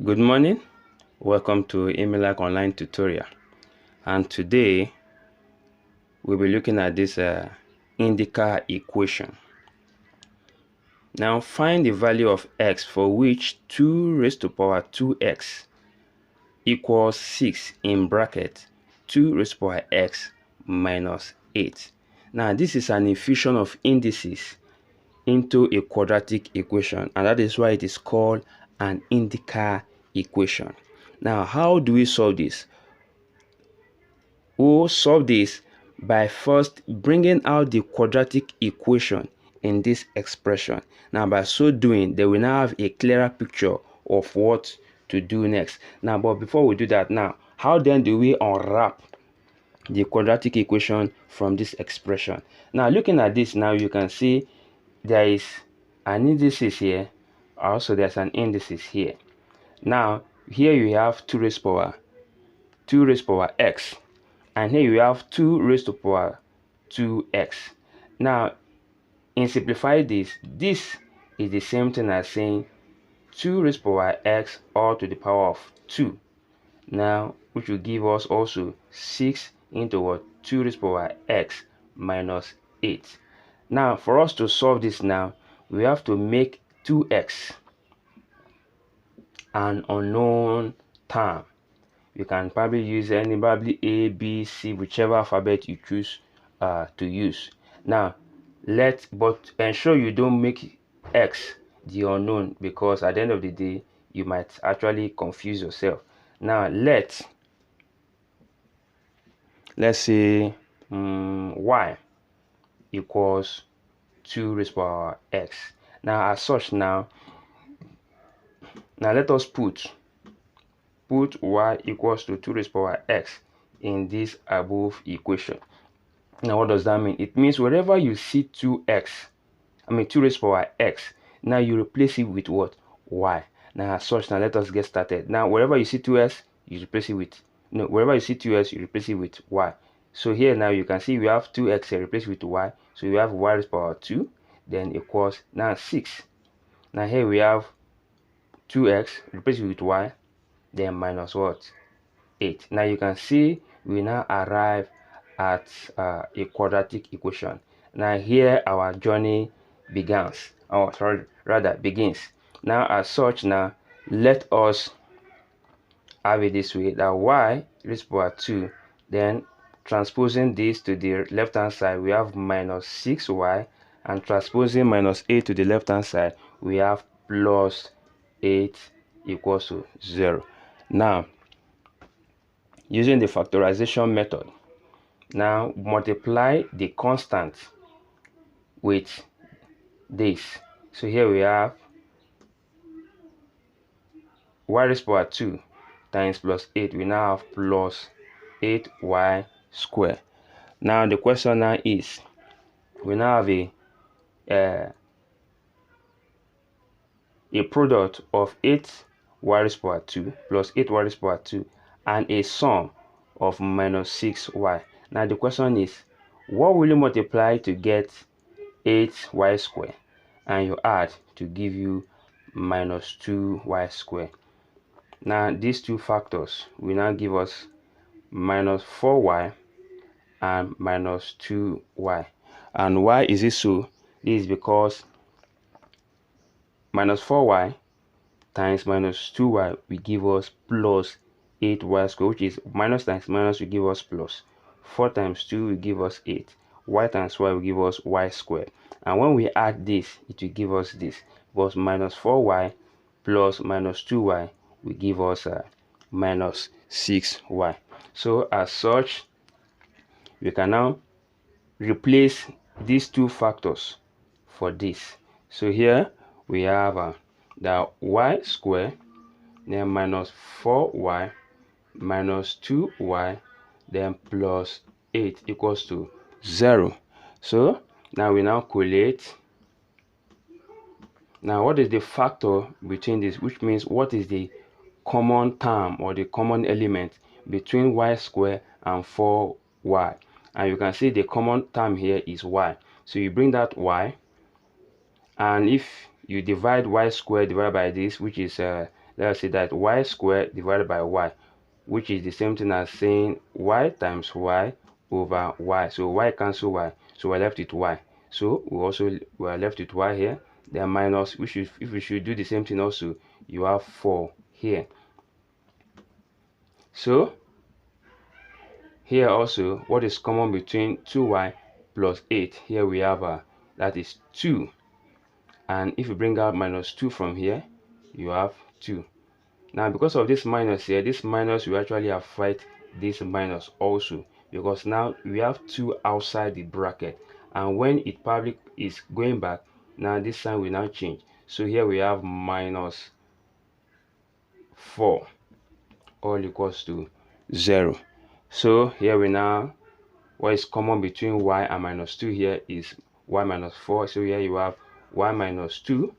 Good morning, welcome to EMILAC online tutorial, and today we'll be looking at this indical equation. Now find the value of x for which 2 raised to power 2x equals 6 in bracket 2 raised to power x minus 8. Now this is an infusion of indices into a quadratic equation, and that is why it is called an indical equation. Now how do we solve this? We'll solve this by first bringing out the quadratic equation in this expression. Now by so doing, they will now have a clearer picture of what to do next. Now, but before we do that, now how then do we unwrap the quadratic equation from this expression? Now looking at this, now you can see there is an indices here, also there's an indices here. Now here you have 2 raised to power x, and here you have 2 raised to power 2x. Now in simplify this is the same thing as saying 2 raised to power x all to the power of 2, now which will give us also 6 into what 2 raised to power x minus 8. Now for us to solve this, now we have to make 2x an unknown term. You can probably use probably A, B, C, whichever alphabet you choose to use. Now but ensure you don't make x the unknown, because at the end of the day you might actually confuse yourself. Now let's say y equals 2 raised to power x. Now as such, now let us put y equals to 2 raised to power x in this above equation. Now what does that mean? It means wherever you see 2 raised to power x, now you replace it with what? Y. Now as such, now let us get started. Now wherever you see 2s, you replace it with wherever you see 2s, you replace it with y. So here now you can see we have 2x here replaced with y, so we have y raised to power 2 then equals now 6. Now here we have 2x replaced with y, then minus what? 8. Now you can see we now arrive at a quadratic equation. Now here our journey begins. Begins. Now as such, now let us have it this way, that y raised to power 2, then transposing this to the left hand side, we have minus 6y, and transposing minus 8 to the left hand side, we have plus 8 equals to 0. Now using the factorization method, now multiply the constant with this. So here we have y raised to power 2 times plus 8, we now have plus 8y squared. Now the question now is, we now have a product of 8y raised to power 2 plus 8y raised to power 2 and a sum of minus 6y. Now the question is, what will you multiply to get 8y squared and you add to give you minus 2y squared? Now these two factors will now give us minus 4y and minus 2y. And why is it so? This is because minus 4y times minus 2y will give us plus 8y squared, which is minus times minus will give us plus. 4 times 2 will give us 8. Y times y will give us y squared. And when we add this, it will give us this. Because minus 4y plus minus 2y will give us minus 6y. So as such, we can now replace these two factors for this. So here we have the y squared, then minus 4y minus 2y, then plus 8 equals to 0. So now we now collate. Now what is the factor between this, which means what is the common term or the common element between y squared and 4y? And you can see the common term here is y. So you bring that y, and if you divide y squared divided by this, which is let's say that y squared divided by y, which is the same thing as saying y times y over y. So y cancel y, so we're left with y. So we are left with y here. Then minus, if we should do the same thing also, you have 4 here. So here also, what is common between 2y plus 8? Here we have that is 2. And if you bring out minus 2 from here, you have 2. Now, because of this minus here, this minus will actually affect this minus also, because now we have 2 outside the bracket, and when it probably is going back, now this sign will now change. So here we have minus 4 all equals to 0. So here we now, what is common between y and minus 2 here is y minus 4. So here you have y minus 2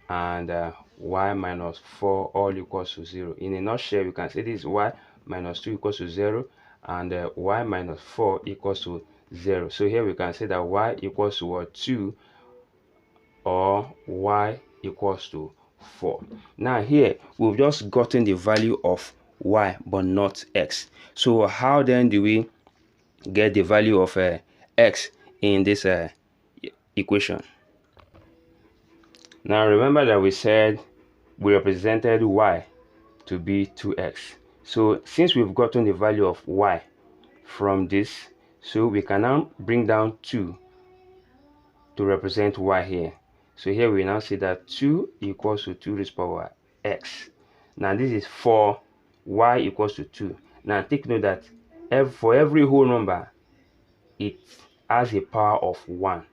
and y minus 4 all equals to 0. In a nutshell, we can say this is y minus 2 equals to 0 and y minus 4 equals to 0. So here we can say that y equals to what, 2, or y equals to 4. Now here we've just gotten the value of y but not x. So how then do we get the value of x in this equation? Now remember that we said we represented y to be 2x. So since we've gotten the value of y from this, so we can now bring down 2 to represent y here. So here we now see that 2 equals to 2 raised to the power x. Now this is for y equals to 2. Now take note that for every whole number, it has a power of 1.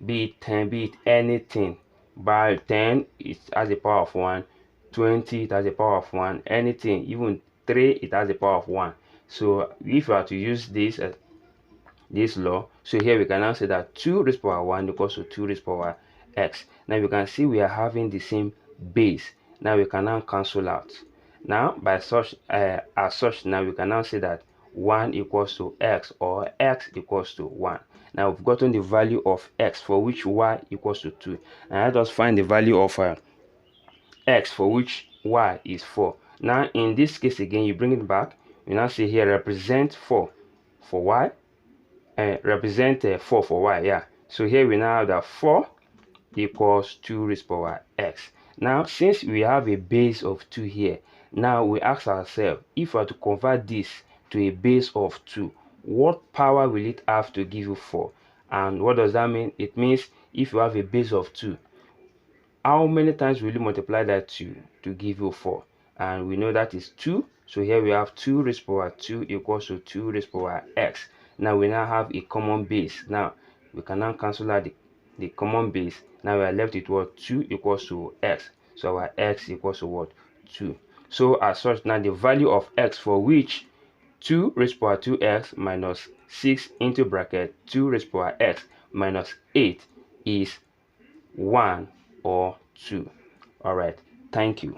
Be it 10, be it anything. By 10, it has a power of 1. 20, it has a power of 1. Anything, even 3, it has a power of 1. So if you are to use this law, so here we can now say that 2 raised to the power 1 equals to 2 raised to the power x. Now you can see we are having the same base. Now we can now cancel out. Now by such as such, now we can now say that 1 equals to x, or x equals to 1. Now we've gotten the value of x for which y equals to 2. Now let us find the value of x for which y is 4. Now in this case again, you bring it back. You now see here represent 4 for y, represent 4 for y. Yeah, so here we now have that 4 equals 2 raised to the power x. Now since we have a base of 2 here, now we ask ourselves, if we are to convert this to a base of 2, what power will it have to give you 4? And what does that mean? It means if you have a base of 2, how many times will you multiply that to give you 4? And we know that is 2. So here we have 2 raised to the power 2 equals to 2 raised to the power x. Now we now have a common base. Now we can now cancel out the common base. Now we are left with what? 2 equals to x. So our x equals to what? 2. So as such, now the value of x for which 2 raised to the power 2x minus 6 into bracket 2 raised to the power x minus 8 is 1 or 2. All right, thank you.